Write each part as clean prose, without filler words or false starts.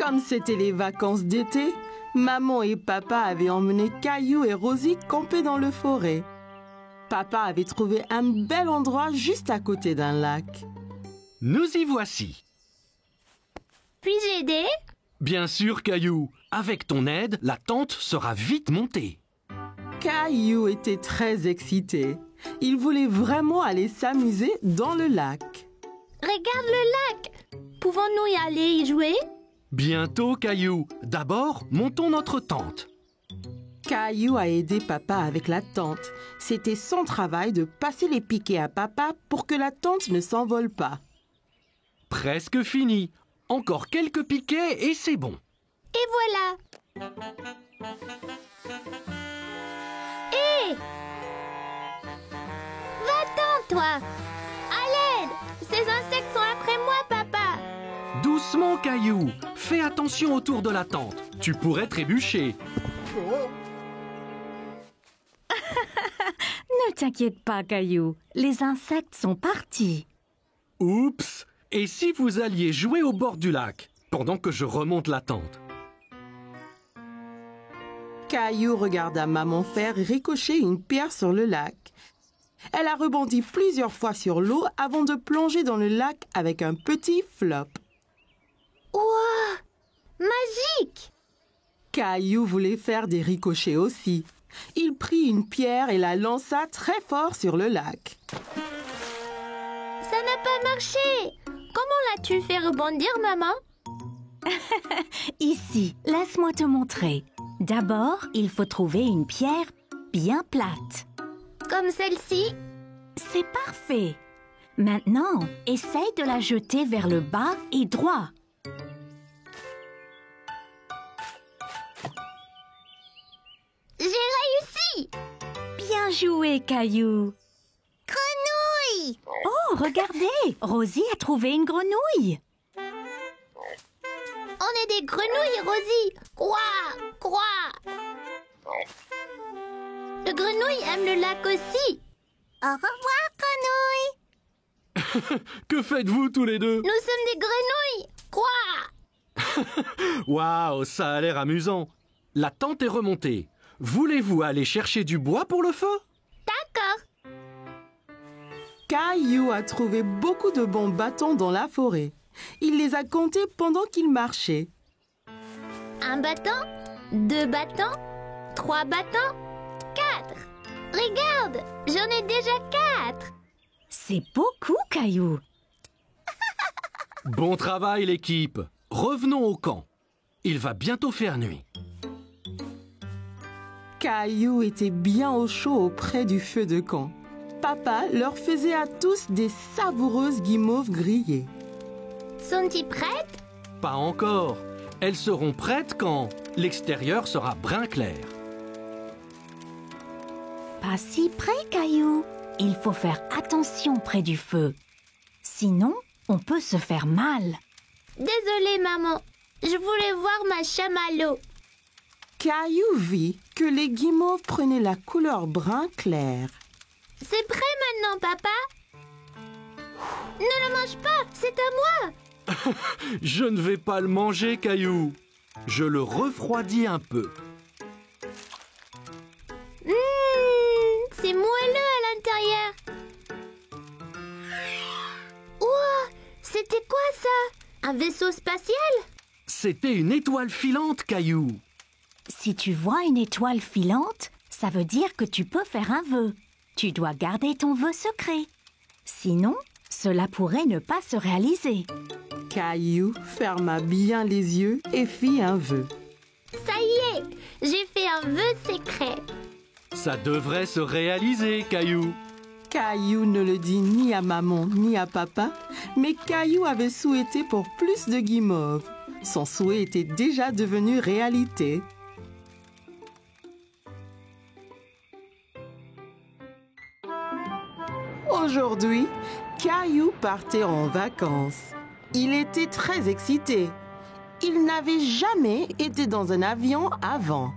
Comme c'était les vacances d'été, maman et papa avaient emmené Caillou et Rosie camper dans le forêt. Papa avait trouvé un bel endroit juste à côté d'un lac. Nous y voici. Puis-je aider? Bien sûr, Caillou. Avec ton aide, la tente sera vite montée. Caillou était très excité. Il voulait vraiment aller s'amuser dans le lac. Regarde le lac! Pouvons-nous y aller y jouer? Bientôt, Caillou. D'abord, montons notre tente. Caillou a aidé papa avec la tente. C'était son travail de passer les piquets à papa pour que la tente ne s'envole pas. Presque fini. Encore quelques piquets et c'est bon. Et voilà! Hé! Va-t'en, toi! À l'aide! Ces insectes sont après moi, papa! Doucement, Caillou. Fais attention autour de la tente. Tu pourrais trébucher. Ne t'inquiète pas, Caillou. Les insectes sont partis. Oups! Et si vous alliez jouer au bord du lac, pendant que je remonte la tente? Caillou regarda maman faire ricocher une pierre sur le lac. Elle a rebondi plusieurs fois sur l'eau avant de plonger dans le lac avec un petit flop. Ouah! Magique! Caillou voulait faire des ricochets aussi. Il prit une pierre et la lança très fort sur le lac. Ça n'a pas marché! Comment l'as-tu fait rebondir, maman? Ici, laisse-moi te montrer. D'abord, il faut trouver une pierre bien plate. Comme celle-ci? C'est parfait. Maintenant, essaye de la jeter vers le bas et droit. J'ai réussi! Bien joué, Caillou. Grenouille! Oh, regardez, Rosie a trouvé une grenouille. On est des grenouilles, Rosie! Quoi? Quoi? Le grenouille aime le lac aussi. Au revoir, grenouille! Que faites-vous tous les deux? Nous sommes des grenouilles! Quoi? Waouh, ça a l'air amusant. La tente est remontée. Voulez-vous aller chercher du bois pour le feu? D'accord. Caillou a trouvé beaucoup de bons bâtons dans la forêt. Il les a comptés pendant qu'il marchait. Un bâton, 2 bâtons, 3 bâtons, 4. Regarde, j'en ai déjà 4. C'est beaucoup, Caillou. Bon travail, l'équipe. Revenons au camp. Il va bientôt faire nuit. Caillou était bien au chaud auprès du feu de camp. Papa leur faisait à tous des savoureuses guimauves grillées. Sont-ils prêtes? Pas encore. Elles seront prêtes quand l'extérieur sera brun clair. Pas si près, Caillou. Il faut faire attention près du feu. Sinon, on peut se faire mal. Désolée, maman. Je voulais voir ma chamallow. Caillou vit que les guimauves prenaient la couleur brun clair. C'est prêt maintenant, papa? Ne le mange pas, c'est à moi. Je ne vais pas le manger, Caillou. Je le refroidis un peu. C'est moelleux à l'intérieur. Ouah, c'était quoi ça? Un vaisseau spatial? C'était une étoile filante, Caillou. Si tu vois une étoile filante, ça veut dire que tu peux faire un vœu. Tu dois garder ton vœu secret. Sinon, cela pourrait ne pas se réaliser. Caillou ferma bien les yeux et fit un vœu. Ça y est, j'ai fait un vœu secret. Ça devrait se réaliser, Caillou. Caillou ne le dit ni à maman ni à papa, mais Caillou avait souhaité pour plus de guimauves. Son souhait était déjà devenu réalité. Aujourd'hui, Caillou partait en vacances. Il était très excité. Il n'avait jamais été dans un avion avant.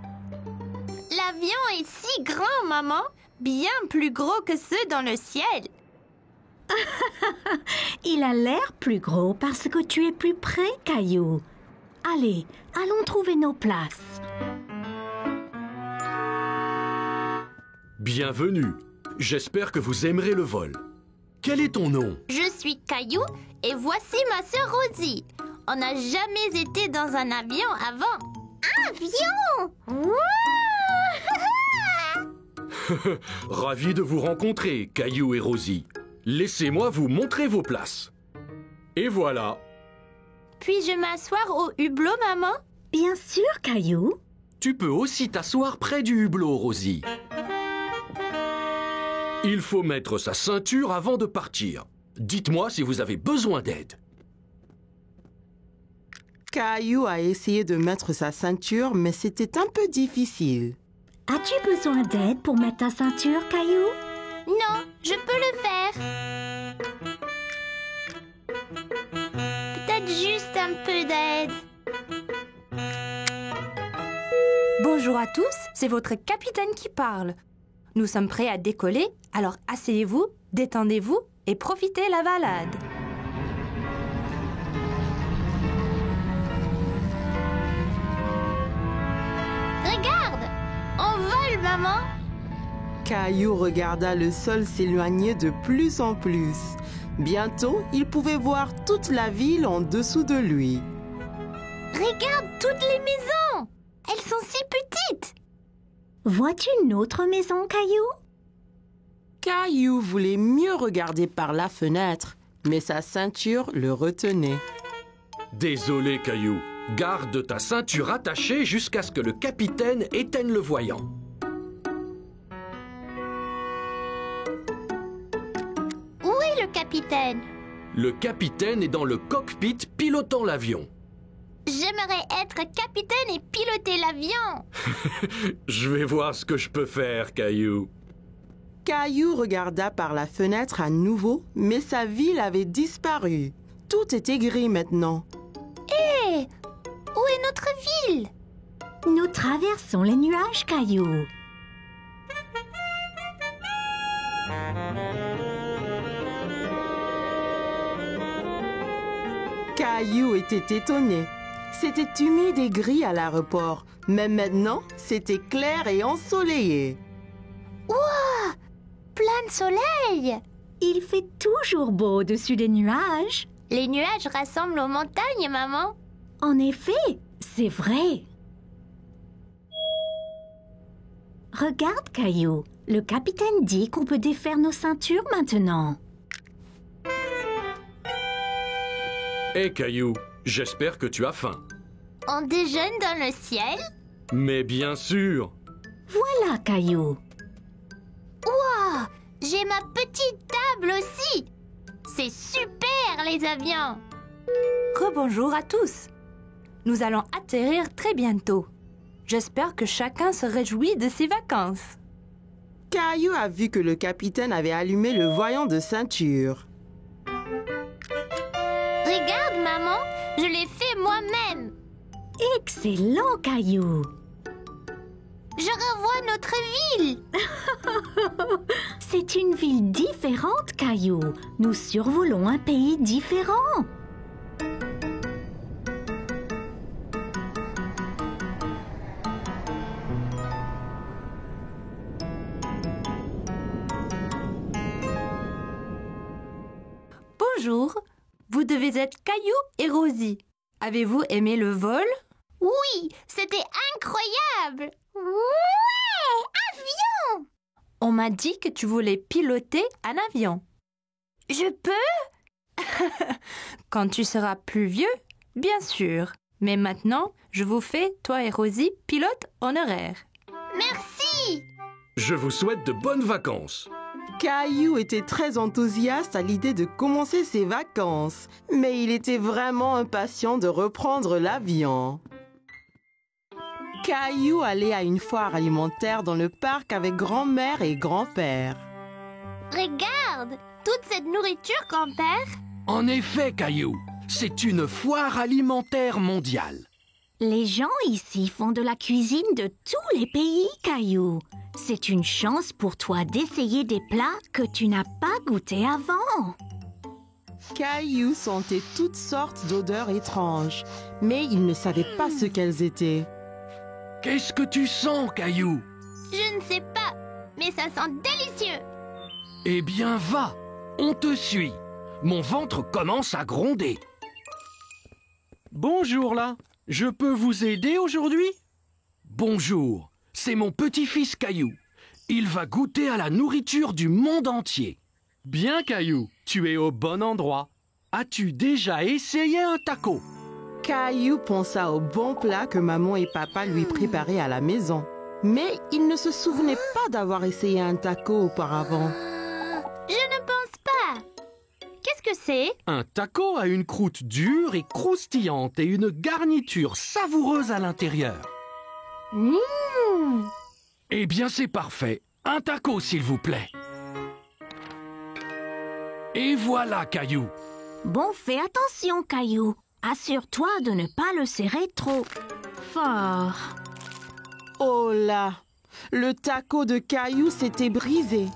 L'avion est si grand, maman. Bien plus gros que ceux dans le ciel. Il a l'air plus gros parce que tu es plus près, Caillou. Allez, allons trouver nos places. Bienvenue. J'espère que vous aimerez le vol. Quel est ton nom? Je suis Caillou et voici ma sœur Rosie. On n'a jamais été dans un avion avant. Avion! Ravi de vous rencontrer, Caillou et Rosie. Laissez-moi vous montrer vos places. Et voilà. Puis-je m'asseoir au hublot, maman? Bien sûr, Caillou. Tu peux aussi t'asseoir près du hublot, Rosie. Il faut mettre sa ceinture avant de partir. Dites-moi si vous avez besoin d'aide. Caillou a essayé de mettre sa ceinture, mais c'était un peu difficile. As-tu besoin d'aide pour mettre ta ceinture, Caillou? Non, je peux le faire. Peut-être juste un peu d'aide. Bonjour à tous, c'est votre capitaine qui parle. Nous sommes prêts à décoller, alors asseyez-vous, détendez-vous et profitez la balade. Regarde, on vole, maman. Caillou regarda le sol s'éloigner de plus en plus. Bientôt, il pouvait voir toute la ville en dessous de lui. Regarde toutes les maisons. Elles sont si petites. Vois-tu une autre maison, Caillou? Caillou voulait mieux regarder par la fenêtre, mais sa ceinture le retenait. Désolé, Caillou. Garde ta ceinture attachée jusqu'à ce que le capitaine éteigne le voyant. Où est le capitaine? Le capitaine est dans le cockpit pilotant l'avion. J'aimerais être capitaine et piloter l'avion. Je vais voir ce que je peux faire, Caillou. Caillou regarda par la fenêtre à nouveau, mais sa ville avait disparu. Tout était gris maintenant. Hé! Où est notre ville? Nous traversons les nuages, Caillou. Caillou était étonné. C'était humide et gris à l'aéroport, mais maintenant, c'était clair et ensoleillé. Ouah! Plein de soleil! Il fait toujours beau au-dessus des nuages. Les nuages rassemblent aux montagnes, maman. En effet, c'est vrai. Regarde, Caillou. Le capitaine dit qu'on peut défaire nos ceintures maintenant. Hé, Caillou, j'espère que tu as faim. On déjeune dans le ciel? Mais bien sûr. Voilà, Caillou. Ouah! J'ai ma petite table aussi! C'est super, les avions! Rebonjour à tous. Nous allons atterrir très bientôt. J'espère que chacun se réjouit de ses vacances. Caillou a vu que le capitaine avait allumé le voyant de ceinture. Regarde, maman, je l'ai fait moi-même. Excellent, Caillou. Je revois notre ville. C'est une ville différente, Caillou. Nous survolons un pays différent. Bonjour, vous devez être Caillou et Rosie. Avez-vous aimé le vol? Oui, c'était incroyable. Ouais, avion! On m'a dit que tu voulais piloter un avion. Je peux? Quand tu seras plus vieux, bien sûr. Mais maintenant, je vous fais, toi et Rosie, pilote honoraire. Merci. Je vous souhaite de bonnes vacances. Caillou était très enthousiaste à l'idée de commencer ses vacances, mais il était vraiment impatient de reprendre l'avion. Caillou allait à une foire alimentaire dans le parc avec grand-mère et grand-père. Regarde, toute cette nourriture, grand-père. En effet, Caillou, c'est une foire alimentaire mondiale. Les gens ici font de la cuisine de tous les pays, Caillou. C'est une chance pour toi d'essayer des plats que tu n'as pas goûtés avant. Caillou sentait toutes sortes d'odeurs étranges, mais il ne savait pas ce qu'elles étaient. Qu'est-ce que tu sens, Caillou? Je ne sais pas, mais ça sent délicieux. Eh bien, va, on te suit. Mon ventre commence à gronder. Bonjour là, je peux vous aider aujourd'hui? Bonjour, c'est mon petit-fils Caillou. Il va goûter à la nourriture du monde entier. Bien Caillou, tu es au bon endroit. As-tu déjà essayé un taco? Caillou pensa au bon plat que maman et papa lui préparaient à la maison. Mais il ne se souvenait pas d'avoir essayé un taco auparavant. Je ne pense pas. Qu'est-ce que c'est? Un taco a une croûte dure et croustillante et une garniture savoureuse à l'intérieur. Eh bien, c'est parfait. Un taco, s'il vous plaît. Et voilà, Caillou. Bon, fais attention, Caillou. Assure-toi de ne pas le serrer trop fort. Oh là! Le taco de Caillou s'était brisé.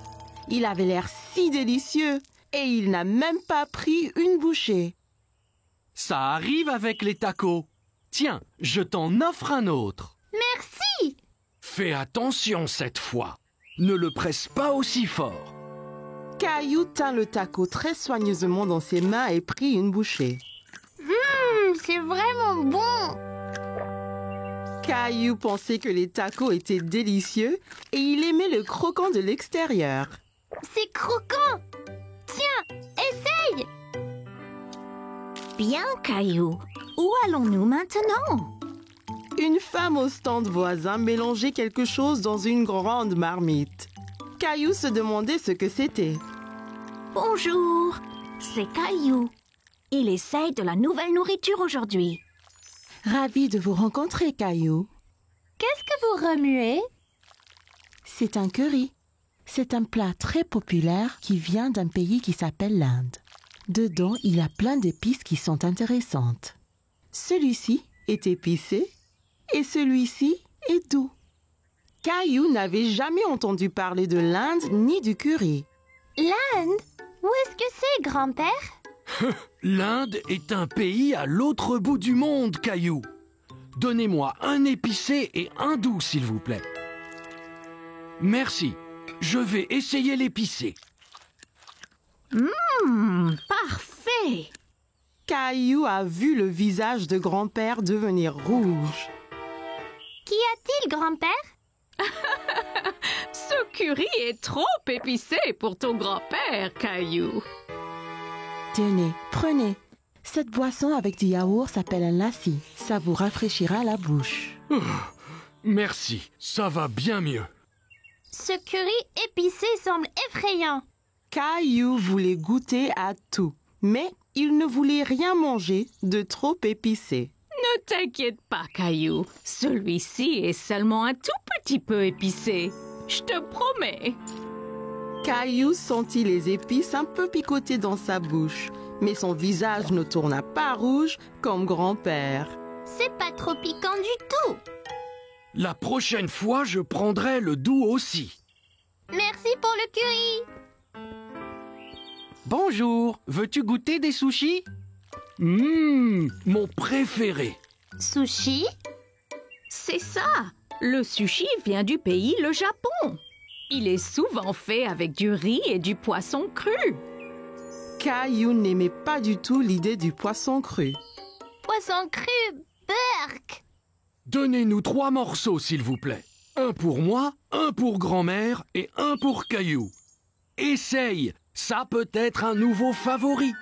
Il avait l'air si délicieux et il n'a même pas pris une bouchée. Ça arrive avec les tacos. Tiens, je t'en offre un autre. Merci. Fais attention cette fois. Ne le presse pas aussi fort. Caillou tint le taco très soigneusement dans ses mains et prit une bouchée. C'est vraiment bon. Caillou pensait que les tacos étaient délicieux et il aimait le croquant de l'extérieur. C'est croquant. Tiens, essaye. Bien, Caillou. Où allons-nous maintenant? Une femme au stand voisin mélangeait quelque chose dans une grande marmite. Caillou se demandait ce que c'était. Bonjour, c'est Caillou. Il essaye de la nouvelle nourriture aujourd'hui. Ravi de vous rencontrer, Caillou. Qu'est-ce que vous remuez? C'est un curry. C'est un plat très populaire qui vient d'un pays qui s'appelle l'Inde. Dedans, il y a plein d'épices qui sont intéressantes. Celui-ci est épicé et celui-ci est doux. Caillou n'avait jamais entendu parler de l'Inde ni du curry. L'Inde? Où est-ce que c'est, grand-père? L'Inde est un pays à l'autre bout du monde, Caillou. Donnez-moi un épicé et un doux, s'il vous plaît. Merci. Je vais essayer l'épicé. Parfait. Caillou a vu le visage de grand-père devenir rouge. Qu'y a-t-il, grand-père? Ce curry est trop épicé pour ton grand-père, Caillou. Tenez, prenez. Cette boisson avec du yaourt s'appelle un lassi. Ça vous rafraîchira la bouche. Merci, ça va bien mieux. Ce curry épicé semble effrayant. Caillou voulait goûter à tout, mais il ne voulait rien manger de trop épicé. Ne t'inquiète pas, Caillou. Celui-ci est seulement un tout petit peu épicé. Je te promets. Caillou sentit les épices un peu picoter dans sa bouche, mais son visage ne tourna pas rouge comme grand-père. C'est pas trop piquant du tout. La prochaine fois, je prendrai le doux aussi. Merci pour le curry. Bonjour, veux-tu goûter des sushis? Mon préféré. Sushi? C'est ça. Le sushi vient du pays, le Japon. Il est souvent fait avec du riz et du poisson cru. Caillou n'aimait pas du tout l'idée du poisson cru. Poisson cru, burk. Donnez-nous 3 morceaux, s'il vous plaît. Un pour moi, un pour grand-mère et un pour Caillou. Essaye, ça peut être un nouveau favori.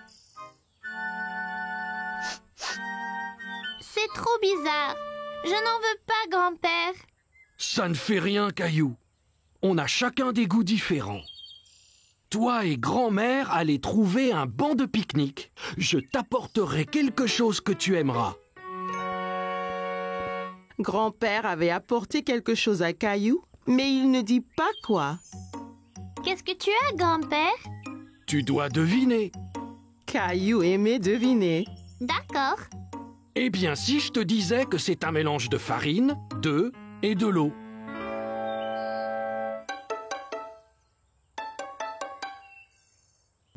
C'est trop bizarre. Je n'en veux pas, grand-père. Ça ne fait rien, Caillou. On a chacun des goûts différents. Toi et grand-mère allez trouver un banc de pique-nique. Je t'apporterai quelque chose que tu aimeras. Grand-père avait apporté quelque chose à Caillou, mais il ne dit pas quoi. Qu'est-ce que tu as, grand-père? Tu dois deviner. Caillou aimait deviner. D'accord. Eh bien, si je te disais que c'est un mélange de farine, d'œufs et de l'eau.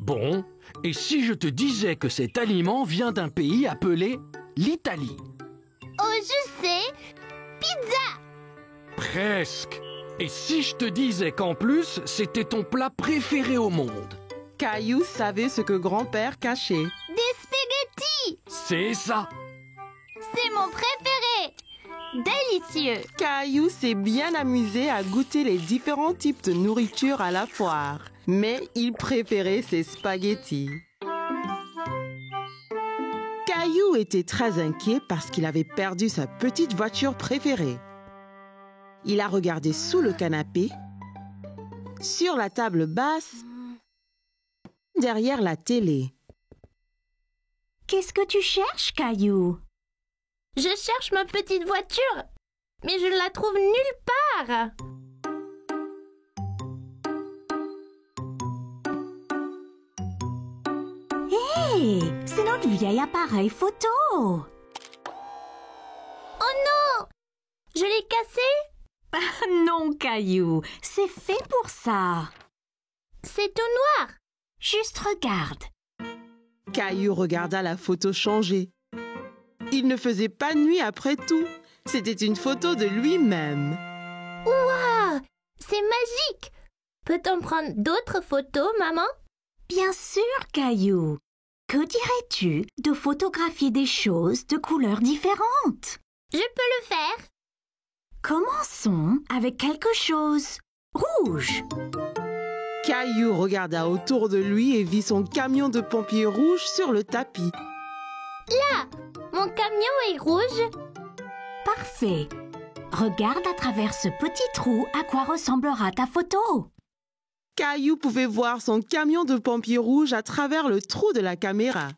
Bon, et si je te disais que cet aliment vient d'un pays appelé l'Italie? Oh, je sais. Pizza. Presque. Et si je te disais qu'en plus, c'était ton plat préféré au monde? Caillou savait ce que grand-père cachait. Des spaghettis. C'est ça. C'est mon préféré. Délicieux. Caillou s'est bien amusé à goûter les différents types de nourriture à la foire. Mais il préférait ses spaghettis. Caillou était très inquiet parce qu'il avait perdu sa petite voiture préférée. Il a regardé sous le canapé, sur la table basse, derrière la télé. Qu'est-ce que tu cherches, Caillou? Je cherche ma petite voiture, mais je ne la trouve nulle part. Hé, c'est notre vieil appareil photo. Oh non! Je l'ai cassé? Non, Caillou, c'est fait pour ça. C'est tout noir. Juste regarde. Caillou regarda la photo changer. Il ne faisait pas nuit après tout. C'était une photo de lui-même. Waouh! C'est magique! Peut-on prendre d'autres photos, maman? Bien sûr, Caillou. Que dirais-tu de photographier des choses de couleurs différentes? Je peux le faire. Commençons avec quelque chose rouge. Caillou regarda autour de lui et vit son camion de pompiers rouge sur le tapis. Là, mon camion est rouge. Parfait. Regarde à travers ce petit trou à quoi ressemblera ta photo. Caillou pouvait voir son camion de pompiers rouge à travers le trou de la caméra.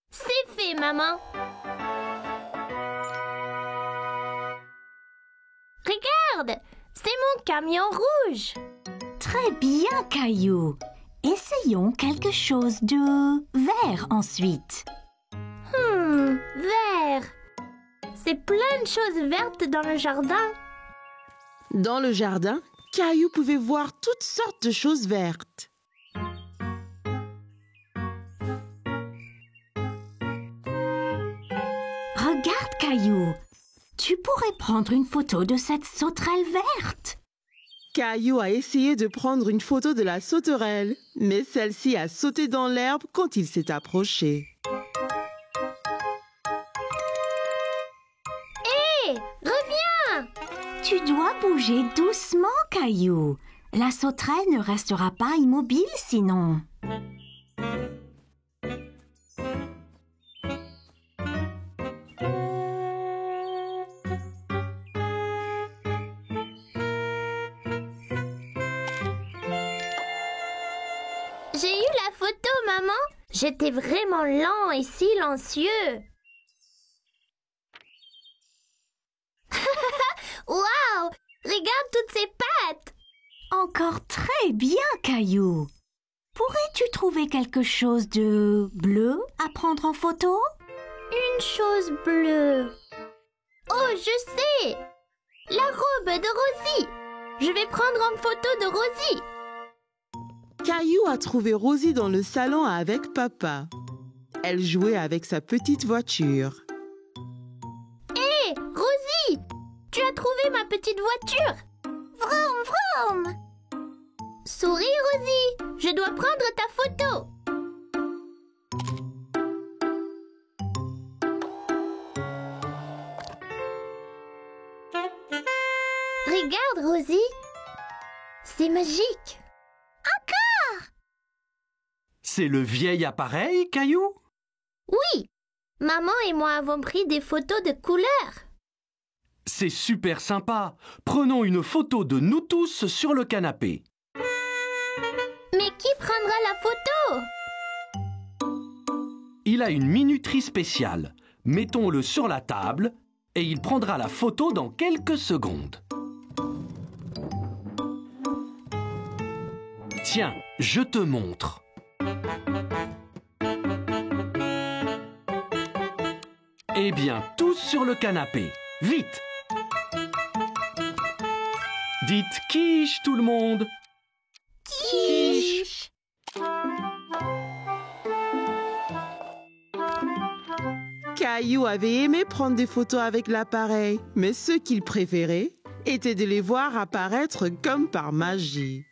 C'est fait, maman. Regarde, c'est mon camion rouge. Très bien, Caillou. Essayons quelque chose de vert ensuite. Vert. C'est plein de choses vertes dans le jardin. Dans le jardin, Caillou pouvait voir toutes sortes de choses vertes. Regarde, Caillou. Tu pourrais prendre une photo de cette sauterelle verte. Caillou a essayé de prendre une photo de la sauterelle, mais celle-ci a sauté dans l'herbe quand il s'est approché. Hé, reviens! Tu dois bouger doucement, Caillou. La sauterelle ne restera pas immobile sinon. J'ai eu la photo, maman. J'étais vraiment lent et silencieux. Waouh! Regarde toutes ces pattes! Encore très bien, Caillou. Pourrais-tu trouver quelque chose de bleu à prendre en photo? Une chose bleue. Oh, je sais! La robe de Rosie. Je vais prendre en photo de Rosie. Caillou a trouvé Rosie dans le salon avec papa. Elle jouait avec sa petite voiture. Hé, Rosie! Tu as trouvé ma petite voiture? Vroom, vroom! Souris, Rosie! Je dois prendre ta photo. Regarde, Rosie. C'est magique. C'est le vieil appareil, Caillou? Oui, maman et moi avons pris des photos de couleurs. C'est super sympa. Prenons une photo de nous tous sur le canapé. Mais qui prendra la photo? Il a une minuterie spéciale. Mettons-le sur la table et il prendra la photo dans quelques secondes. Tiens, je te montre. Eh bien, tous sur le canapé. Vite! Dites quiche tout le monde. Quiche. Caillou avait aimé prendre des photos avec l'appareil, mais ce qu'il préférait était de les voir apparaître comme par magie.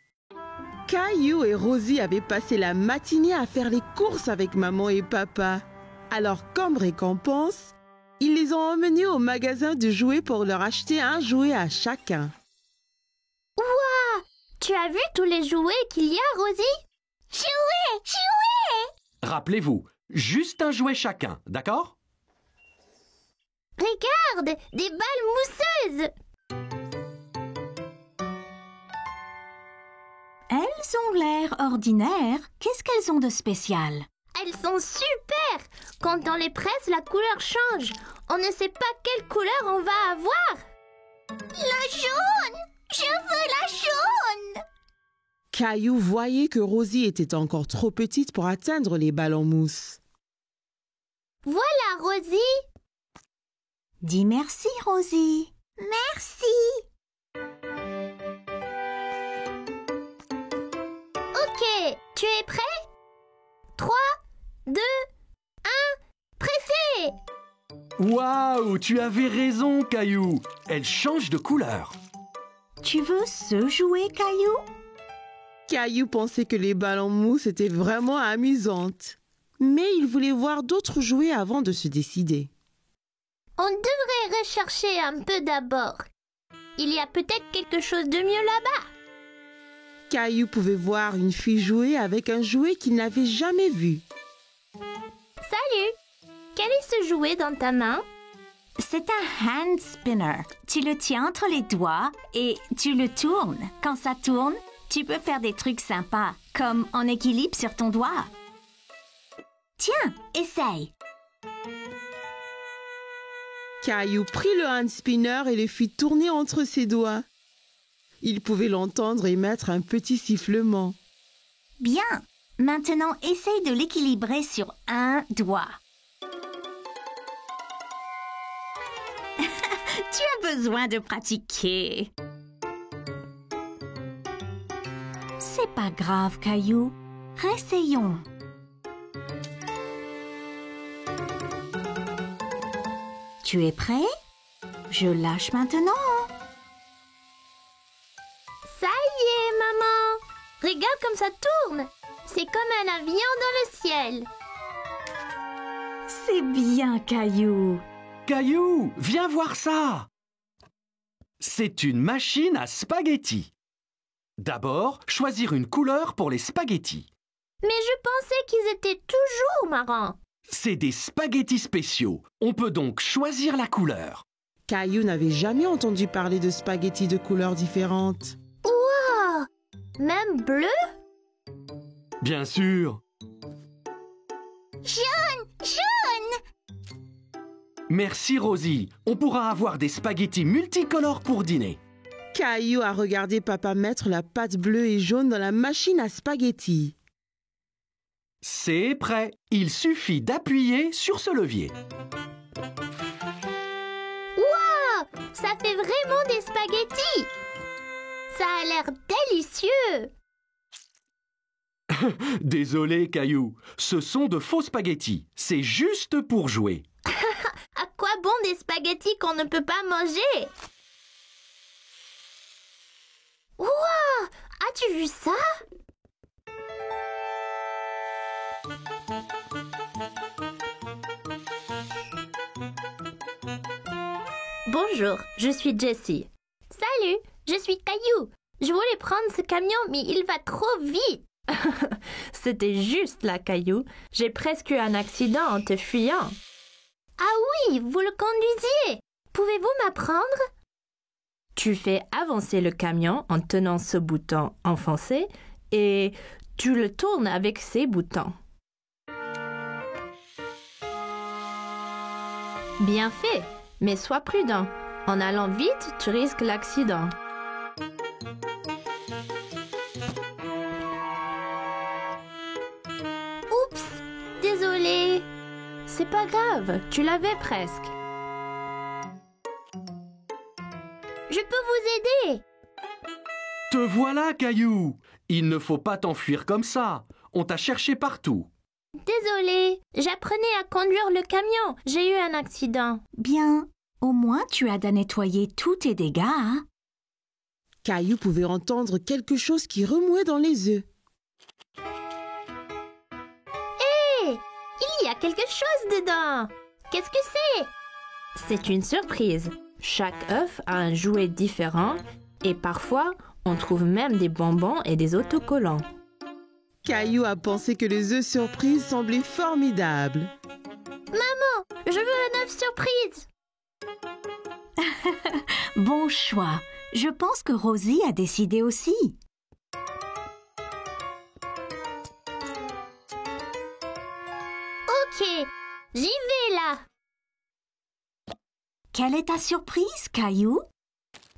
Caillou et Rosie avaient passé la matinée à faire les courses avec maman et papa. Alors, comme récompense, ils les ont emmenés au magasin de jouets pour leur acheter un jouet à chacun. Ouah! Tu as vu tous les jouets qu'il y a, Rosie? Jouets! Rappelez-vous, juste un jouet chacun, d'accord? Regarde! Des balles mousseuses! Elles ont l'air ordinaires. Qu'est-ce qu'elles ont de spécial? Elles sont super! Quand on les presse, la couleur change. On ne sait pas quelle couleur on va avoir. La jaune! Je veux la jaune! Caillou voyait que Rosie était encore trop petite pour atteindre les balles en mousse. Voilà, Rosie! Dis merci, Rosie. Merci! Ok, tu es prêt? 3, 2, 1, pressez! Waouh, tu avais raison, Caillou. Elle change de couleur. Tu veux ce jouet, Caillou? Caillou pensait que les balles en mousse étaient vraiment amusantes. Mais il voulait voir d'autres jouets avant de se décider. On devrait rechercher un peu d'abord. Il y a peut-être quelque chose de mieux là-bas. Caillou pouvait voir une fille jouer avec un jouet qu'il n'avait jamais vu. Salut! Quel est ce jouet dans ta main? C'est un hand spinner. Tu le tiens entre les doigts et tu le tournes. Quand ça tourne, tu peux faire des trucs sympas, comme en équilibre sur ton doigt. Tiens, essaye. Caillou prit le hand spinner et le fit tourner entre ses doigts. Il pouvait l'entendre émettre un petit sifflement. Bien. Maintenant, essaye de l'équilibrer sur un doigt. Tu as besoin de pratiquer. C'est pas grave, Caillou. Réessayons. Tu es prêt? Je lâche maintenant. Ça y est, maman! Regarde comme ça tourne! C'est comme un avion dans le ciel. C'est bien, Caillou. Caillou, viens voir ça. C'est une machine à spaghettis. D'abord, choisir une couleur pour les spaghettis. Mais je pensais qu'ils étaient toujours marrons. C'est des spaghettis spéciaux. On peut donc choisir la couleur. Caillou n'avait jamais entendu parler de spaghettis de couleurs différentes. Wow! Même bleu? Bien sûr. Jaune! Jaune! Merci Rosie. On pourra avoir des spaghettis multicolores pour dîner. Caillou a regardé papa mettre la pâte bleue et jaune dans la machine à spaghettis. C'est prêt. Il suffit d'appuyer sur ce levier. Wow! Ça fait vraiment des spaghettis! Ça a l'air délicieux! Désolé, Caillou. Ce sont de faux spaghettis. C'est juste pour jouer. À quoi bon des spaghettis qu'on ne peut pas manger? Wow! As-tu vu ça? Bonjour, je suis Jessie. Salut, je suis Caillou. Je voulais prendre ce camion, mais il va trop vite. C'était juste là, Caillou. J'ai presque eu un accident en te fuyant. Ah oui, vous le conduisiez. Pouvez-vous m'apprendre? Tu fais avancer le camion en tenant ce bouton enfoncé et tu le tournes avec ces boutons. Bien fait, mais sois prudent. En allant vite, tu risques l'accident. Oups, désolée. C'est pas grave, tu l'avais presque. Je peux vous aider. Te voilà, Caillou. Il ne faut pas t'enfuir comme ça. On t'a cherché partout. Désolée, j'apprenais à conduire le camion. J'ai eu un accident. Bien, au moins tu as à nettoyer tous tes dégâts, hein? Caillou pouvait entendre quelque chose qui remuait dans les œufs. Hé, il y a quelque chose dedans. Qu'est-ce que c'est? C'est une surprise. Chaque œuf a un jouet différent et parfois, on trouve même des bonbons et des autocollants. Caillou a pensé que les œufs surprises semblaient formidables. Maman, je veux un œuf surprise. Bon choix. Je pense que Rosie a décidé aussi. Ok, j'y vais là. Quelle est ta surprise, Caillou?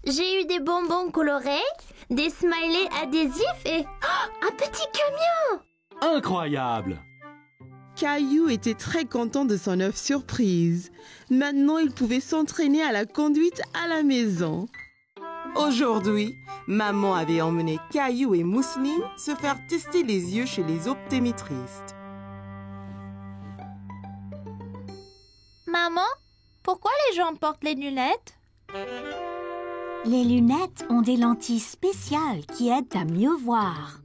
J'ai eu des bonbons colorés, des smileys adhésifs et un petit camion. Incroyable! Caillou était très content de son œuf surprise. Maintenant, il pouvait s'entraîner à la conduite à la maison. Aujourd'hui, maman avait emmené Caillou et Mousseline se faire tester les yeux chez les optométristes. Maman, pourquoi les gens portent les lunettes? Les lunettes ont des lentilles spéciales qui aident à mieux voir.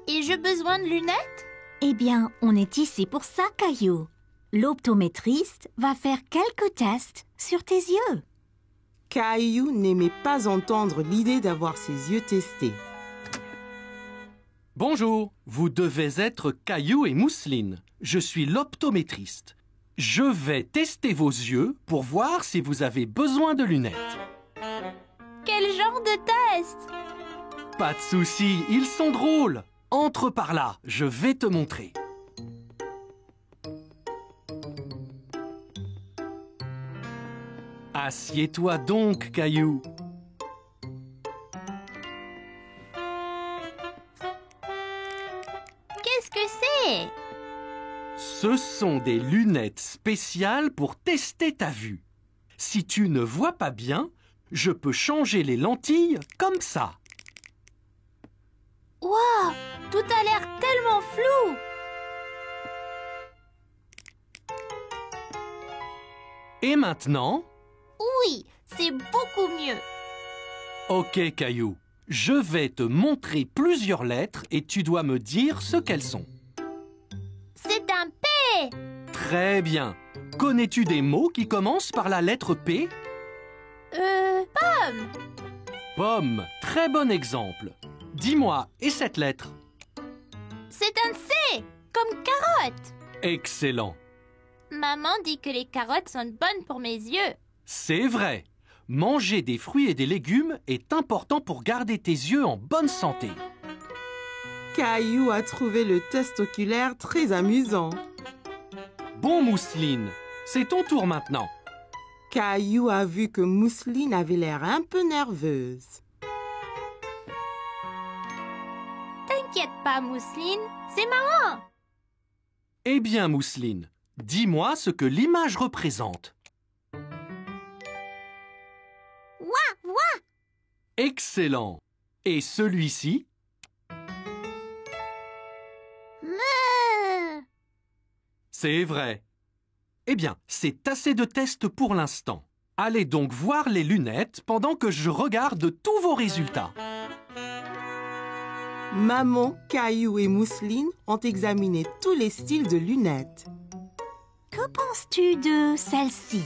Et j'ai besoin de lunettes? Eh bien, on est ici pour ça, Caillou. L'optométriste va faire quelques tests sur tes yeux. Caillou n'aimait pas entendre l'idée d'avoir ses yeux testés. Bonjour, vous devez être Caillou et Mousseline. Je suis l'optométriste. Je vais tester vos yeux pour voir si vous avez besoin de lunettes. Quel genre de test? Pas de souci, ils sont drôles. Entre par là, je vais te montrer. Assieds-toi donc, Caillou. Qu'est-ce que c'est? Ce sont des lunettes spéciales pour tester ta vue. Si tu ne vois pas bien, je peux changer les lentilles comme ça. Waouh, tout a l'air tellement flou. Et maintenant? Oui, c'est beaucoup mieux. Ok, Caillou. Je vais te montrer plusieurs lettres et tu dois me dire ce qu'elles sont. C'est un P. Très bien. Connais-tu des mots qui commencent par la lettre P? Pomme. Pomme, très bon exemple. Dis-moi, et cette lettre? C'est un C, comme carotte. Excellent. Maman dit que les carottes sont bonnes pour mes yeux. C'est vrai. Manger des fruits et des légumes est important pour garder tes yeux en bonne santé. Caillou a trouvé le test oculaire très amusant. Bon, Mousseline, c'est ton tour maintenant. Caillou a vu que Mousseline avait l'air un peu nerveuse. T'inquiète pas, Mousseline, c'est marrant. Eh bien, Mousseline, dis-moi ce que l'image représente. Ouah. Excellent. Et celui-ci? C'est vrai. Eh bien, c'est assez de tests pour l'instant. Allez donc voir les lunettes pendant que je regarde tous vos résultats. Maman, Caillou et Mousseline ont examiné tous les styles de lunettes. Que penses-tu de celle-ci?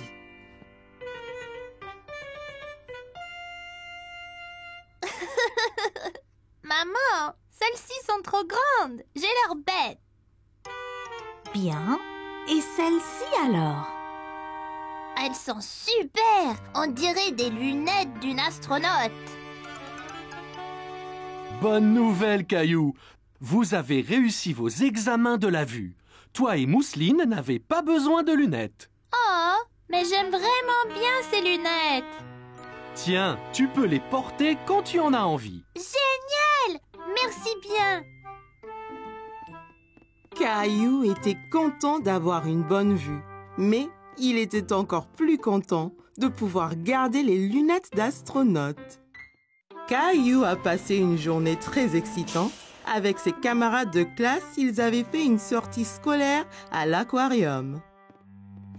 Maman, celles-ci sont trop grandes. J'ai l'air bête. Bien. Et celle-ci alors? Elles sont super. On dirait des lunettes d'une astronaute. Bonne nouvelle, Caillou. Vous avez réussi vos examens de la vue. Toi et Mousseline n'avez pas besoin de lunettes. Oh, mais j'aime vraiment bien ces lunettes. Tiens, tu peux les porter quand tu en as envie. Génial! Merci bien. Caillou était content d'avoir une bonne vue, mais il était encore plus content de pouvoir garder les lunettes d'astronaute. Caillou a passé une journée très excitante Avec ses camarades de classe, ils avaient fait une sortie scolaire à l'aquarium.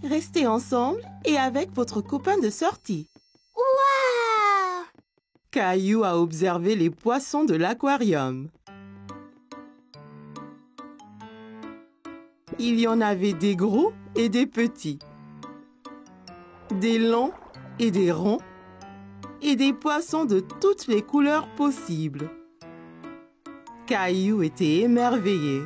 Restez ensemble et avec votre copain de sortie. Waouh! Caillou a observé les poissons de l'aquarium. Il y en avait des gros et des petits, des longs et des ronds, et des poissons de toutes les couleurs possibles. Caillou était émerveillé.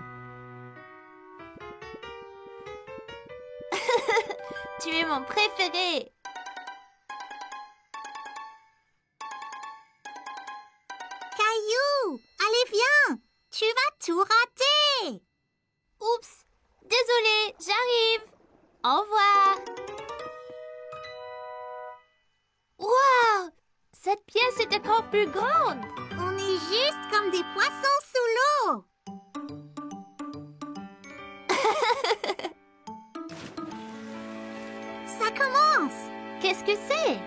Tu es mon préféré. Caillou, allez viens. Tu vas tout rater. Oups, désolé, j'arrive. Au revoir. Waouh, cette pièce est encore plus grande. On est juste comme des poissons sous l'eau. Ça commence. Qu'est-ce que c'est?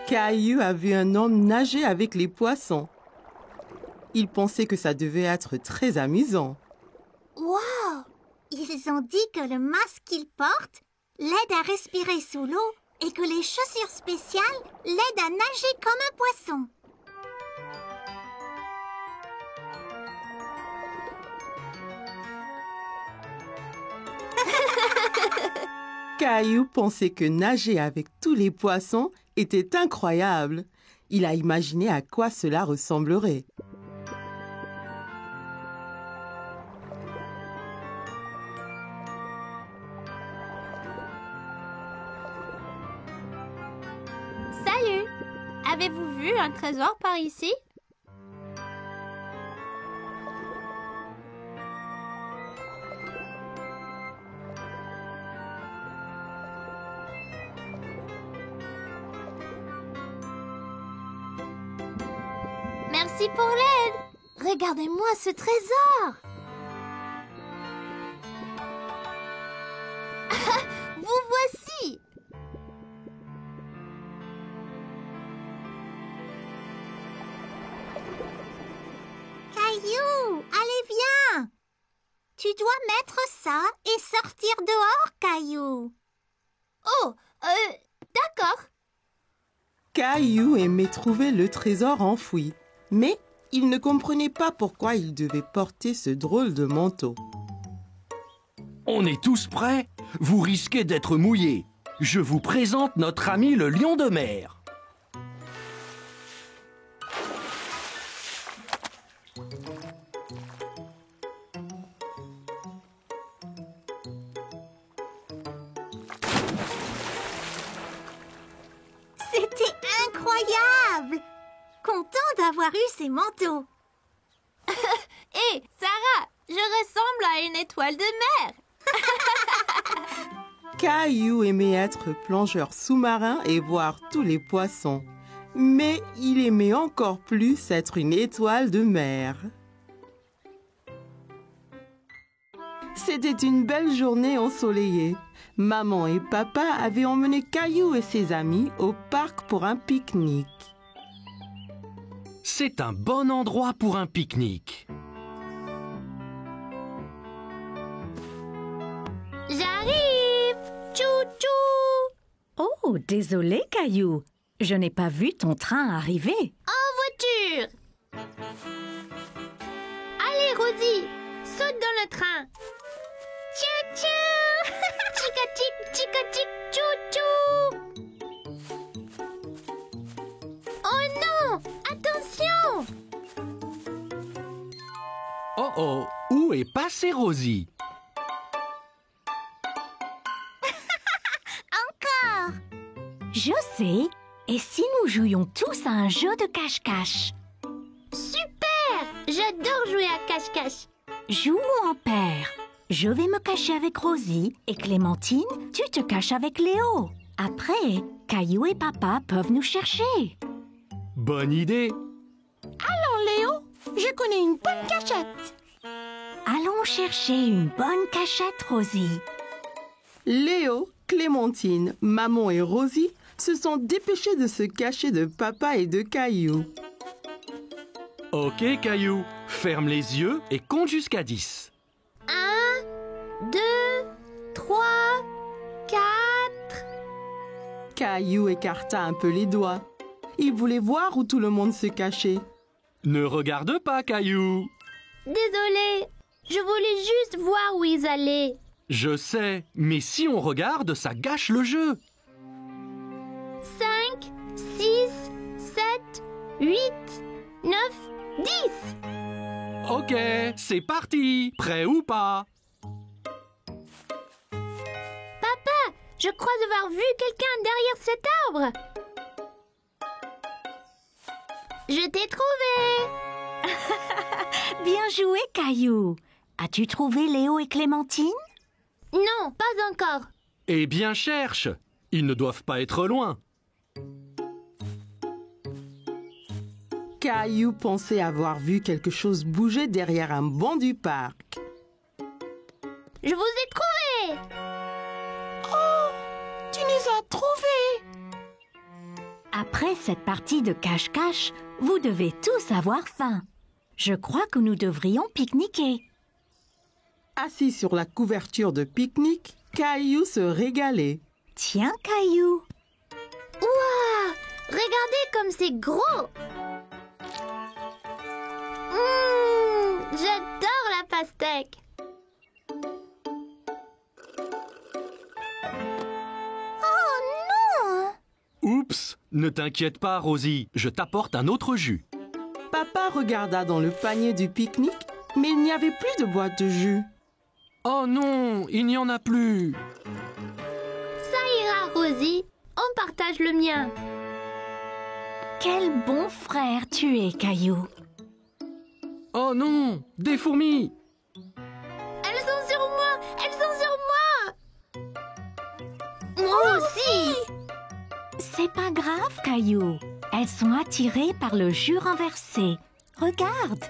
Caillou a vu un homme nager avec les poissons. Il pensait que ça devait être très amusant. Wow! Ils ont dit que le masque qu'ils portent l'aide à respirer sous l'eau et que les chaussures spéciales l'aident à nager comme un poisson. Caillou pensait que nager avec tous les poissons était incroyable. Il a imaginé à quoi cela ressemblerait. Salut! Avez-vous vu un trésor par ici? Merci pour l'aide! Regardez-moi ce trésor! Vous voici! Caillou, allez viens! Tu dois mettre ça et sortir dehors, Caillou. Oh, d'accord. Caillou aimait trouver le trésor enfoui, mais il ne comprenait pas pourquoi il devait porter ce drôle de manteau. On est tous prêts? Vous risquez d'être mouillés. Je vous présente notre ami le lion de mer. C'était incroyable! Content d'avoir eu ces manteaux. Hé, Sarah, je ressemble à une étoile de mer. Caillou aimait être plongeur sous-marin et voir tous les poissons. Mais il aimait encore plus être une étoile de mer. C'était une belle journée ensoleillée. Maman et papa avaient emmené Caillou et ses amis au parc pour un pique-nique. C'est un bon endroit pour un pique-nique. J'arrive! Tchou-tchou! Oh, désolé, Caillou. Je n'ai pas vu ton train arriver. En voiture! Allez, Rosie, saute dans le train. Tchou-tchou! Chica-tic, chica-tic, tchou-tchou! Oh non! Attention! Oh oh, où est passée Rosie? Encore! Je sais. Et si nous jouions tous à un jeu de cache-cache? Super! J'adore jouer à cache-cache. Jouons en paire. Je vais me cacher avec Rosie et Clémentine, tu te caches avec Léo. Après, Caillou et papa peuvent nous chercher. Bonne idée. Léo, je connais une bonne cachette. Allons chercher une bonne cachette, Rosie. Léo, Clémentine, maman et Rosie se sont dépêchés de se cacher de papa et de Caillou. Ok, Caillou, ferme les yeux et compte jusqu'à 10. 1, 2, 3, 4. Caillou écarta un peu les doigts. Il voulait voir où tout le monde se cachait. Ne regarde pas, Caillou. Désolée, je voulais juste voir où ils allaient. Je sais, mais si on regarde, ça gâche le jeu. 5, 6, 7, 8, 9, 10. Ok, c'est parti. Prêt ou pas? Papa, je crois avoir vu quelqu'un derrière cet arbre. Je t'ai trouvé. Bien joué, Caillou. As-tu trouvé Léo et Clémentine? Non, pas encore. Eh bien, cherche. Ils ne doivent pas être loin. Caillou pensait avoir vu quelque chose bouger derrière un banc du parc. Je vous ai trouvé. Tu nous as trouvés! Après cette partie de cache-cache, vous devez tous avoir faim. Je crois que nous devrions pique-niquer. Assis sur la couverture de pique-nique, Caillou se régalait. Tiens, Caillou. Ouah, regardez comme c'est gros. J'adore la pastèque. Oh non! Oups, ne t'inquiète pas, Rosie. Je t'apporte un autre jus. Papa regarda dans le panier du pique-nique, mais il n'y avait plus de boîte de jus. Oh non, il n'y en a plus. Ça ira, Rosie. On partage le mien. Quel bon frère tu es, Caillou. Oh non, des fourmis. Elles sont sur moi. Elles sont sur moi. Moi aussi. C'est pas grave, Caillou. Elles sont attirées par le jus renversé. Regarde.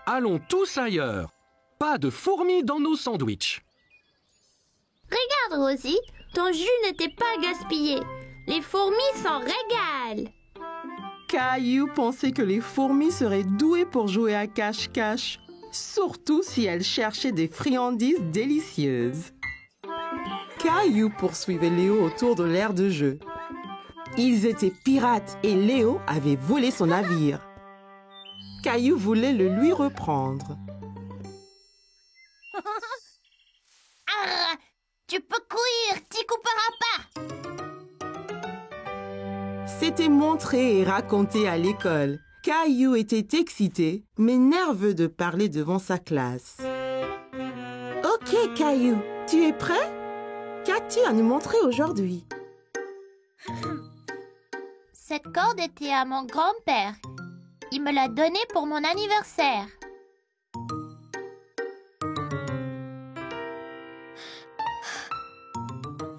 Allons tous ailleurs. Pas de fourmis dans nos sandwichs. Regarde, Rosie. Ton jus n'était pas gaspillé. Les fourmis s'en régalent. Caillou pensait que les fourmis seraient douées pour jouer à cache-cache, surtout si elles cherchaient des friandises délicieuses. Caillou poursuivait Léo autour de l'aire de jeu. Ils étaient pirates et Léo avait volé son navire. Caillou voulait le lui reprendre. Ah, tu peux courir, t'y couperas pas. C'était montré et raconté à l'école. Caillou était excité, mais nerveux de parler devant sa classe. Ok, Caillou, tu es prêt? Qu'as-tu à nous montrer aujourd'hui? Cette corde était à mon grand-père. Il me l'a donnée pour mon anniversaire.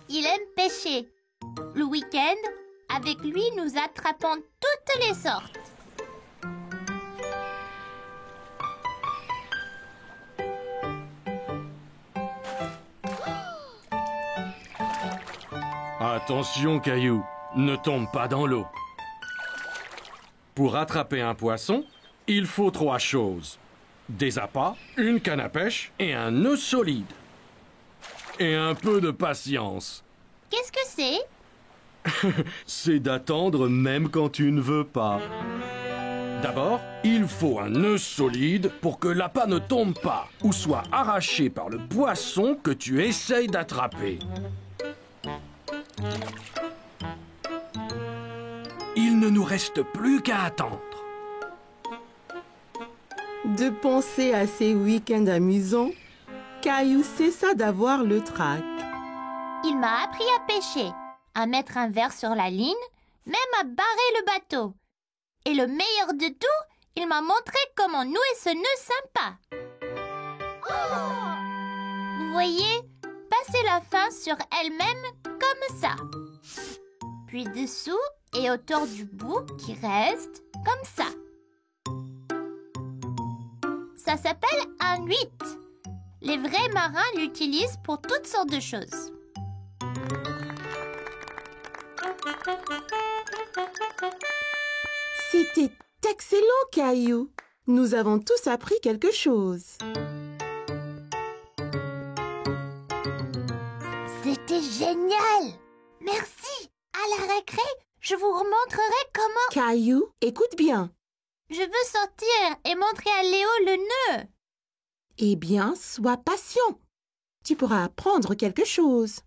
Il aime pêcher. Le week-end, avec lui, nous attrapons toutes les sortes. Attention, Caillou, ne tombe pas dans l'eau. Pour attraper un poisson, il faut 3 choses. Des appâts, une canne à pêche et un nœud solide. Et un peu de patience. Qu'est-ce que c'est? C'est d'attendre même quand tu ne veux pas. D'abord, il faut un nœud solide pour que l'appât ne tombe pas ou soit arraché par le poisson que tu essayes d'attraper. Il ne nous reste plus qu'à attendre. De penser à ces week-ends amusants, Caillou cessa d'avoir le trac. Il m'a appris à pêcher, à mettre un verre sur la ligne, même à barrer le bateau. Et le meilleur de tout, il m'a montré comment nouer ce nœud sympa. Vous voyez, passer la fin sur elle-même comme ça. Puis dessous et autour du bout qui reste comme ça. Ça s'appelle un 8. Les vrais marins l'utilisent pour toutes sortes de choses. C'était excellent, Caillou. Nous avons tous appris quelque chose. C'était génial! Merci! À la récré, je vous remontrerai comment... Caillou, écoute bien. Je veux sortir et montrer à Léo le nœud. Eh bien, sois patient. Tu pourras apprendre quelque chose.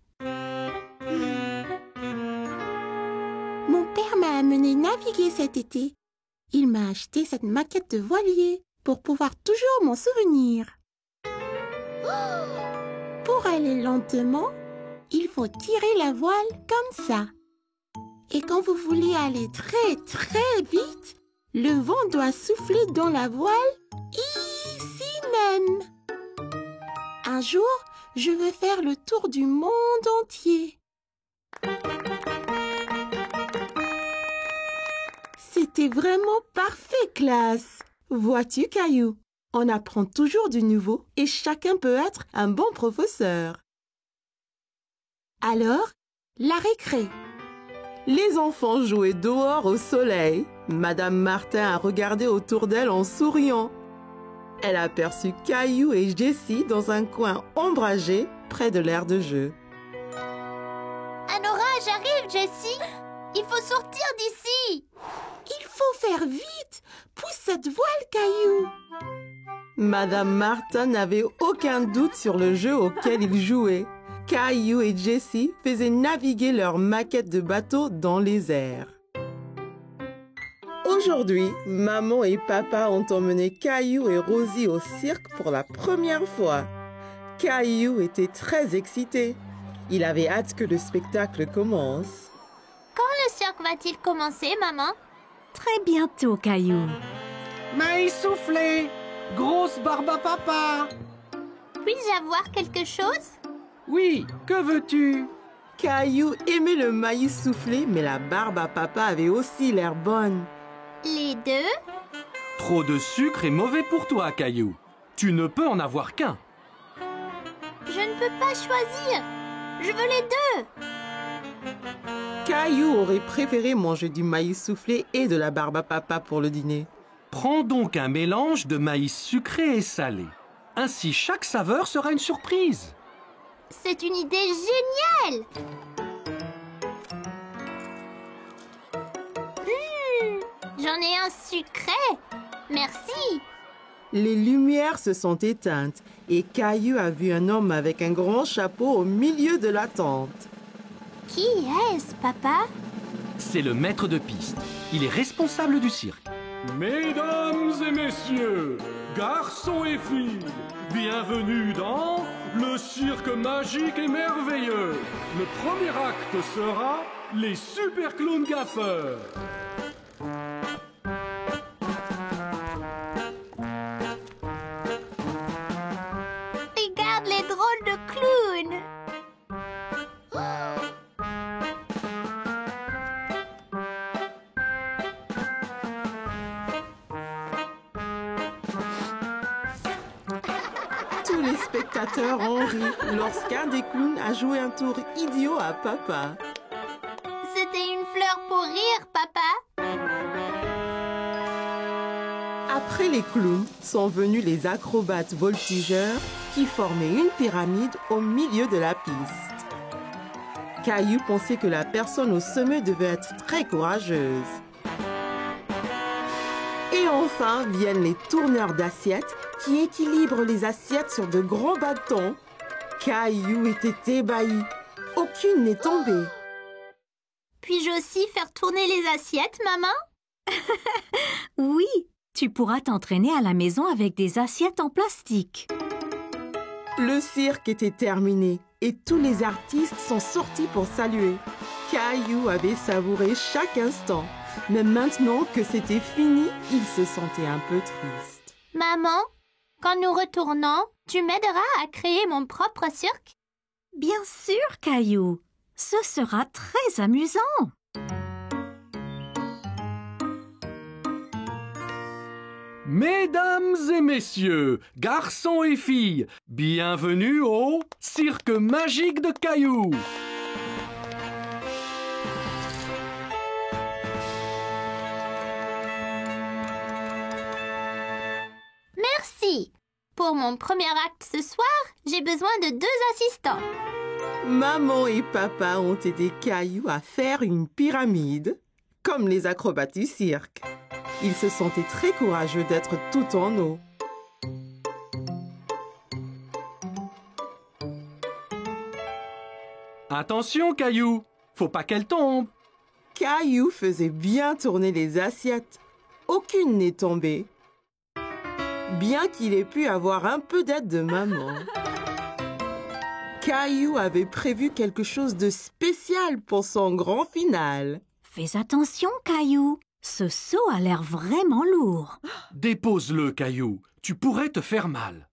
Mon père m'a amené naviguer cet été. Il m'a acheté cette maquette de voilier pour pouvoir toujours m'en souvenir. Pour aller lentement, il faut tirer la voile comme ça. Et quand vous voulez aller très très vite, le vent doit souffler dans la voile ici même. Un jour, je veux faire le tour du monde entier. C'était vraiment parfait, classe. Vois-tu, Caillou, on apprend toujours du nouveau et chacun peut être un bon professeur. Alors, la récré. Les enfants jouaient dehors au soleil. Madame Martin a regardé autour d'elle en souriant. Elle aperçut Caillou et Jessie dans un coin ombragé près de l'aire de jeu. Un orage arrive, Jessie. Il faut sortir d'ici. Il faut faire vite. Pousse cette voile, Caillou. Madame Martin n'avait aucun doute sur le jeu auquel ils jouaient. Caillou et Jessie faisaient naviguer leur maquette de bateau dans les airs. Aujourd'hui, maman et papa ont emmené Caillou et Rosie au cirque pour la première fois. Caillou était très excité. Il avait hâte que le spectacle commence. Quand le cirque va-t-il commencer, maman? Très bientôt, Caillou. Maïs soufflé! Grosse barbe à papa! Puis-je avoir quelque chose? Oui, que veux-tu? Caillou aimait le maïs soufflé, mais la barbe à papa avait aussi l'air bonne. Les deux? Trop de sucre est mauvais pour toi, Caillou. Tu ne peux en avoir qu'un. Je ne peux pas choisir. Je veux les deux. Caillou aurait préféré manger du maïs soufflé et de la barbe à papa pour le dîner. Prends donc un mélange de maïs sucré et salé. Ainsi, chaque saveur sera une surprise. C'est une idée géniale! J'en ai un sucré. Merci. Les lumières se sont éteintes et Caillou a vu un homme avec un grand chapeau au milieu de la tente. Qui est-ce, papa? C'est le maître de piste. Il est responsable du cirque. Mesdames et messieurs, garçons et filles, bienvenue dans le cirque magique et merveilleux. Le premier acte sera les super clowns gaffeurs. Regarde les drôles de clowns. Tous les spectateurs ont ri lorsqu'un des clowns a joué un tour idiot à papa. C'était une fleur pour rire, papa. Après les clowns sont venus les acrobates voltigeurs qui formaient une pyramide au milieu de la piste. Caillou pensait que la personne au sommet devait être très courageuse. Et enfin viennent les tourneurs d'assiettes qui équilibrent les assiettes sur de grands bâtons. Caillou était ébahi. Aucune n'est tombée. Puis-je aussi faire tourner les assiettes, maman? Oui, tu pourras t'entraîner à la maison avec des assiettes en plastique. Le cirque était terminé et tous les artistes sont sortis pour saluer. Caillou avait savouré chaque instant, mais maintenant que c'était fini, il se sentait un peu triste. Maman, quand nous retournons, tu m'aideras à créer mon propre cirque? Bien sûr, Caillou. Ce sera très amusant. Mesdames et messieurs, garçons et filles, bienvenue au cirque magique de Caillou. Pour mon premier acte ce soir, j'ai besoin de 2 assistants. Maman et papa ont aidé Caillou à faire une pyramide, comme les acrobates du cirque. Ils se sentaient très courageux d'être tout en eau. Attention, Caillou, faut pas qu'elle tombe. Caillou faisait bien tourner les assiettes. Aucune n'est tombée. Bien qu'il ait pu avoir un peu d'aide de maman. Caillou avait prévu quelque chose de spécial pour son grand final. Fais attention, Caillou. Ce seau a l'air vraiment lourd. Dépose-le, Caillou. Tu pourrais te faire mal.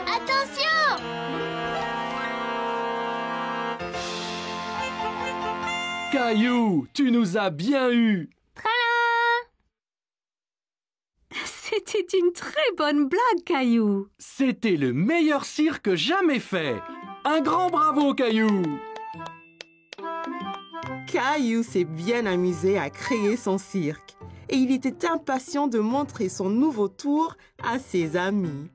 Attention! Caillou, tu nous as bien eus. C'était une très bonne blague, Caillou. C'était le meilleur cirque jamais fait. Un grand bravo, Caillou. Caillou s'est bien amusé à créer son cirque et il était impatient de montrer son nouveau tour à ses amis.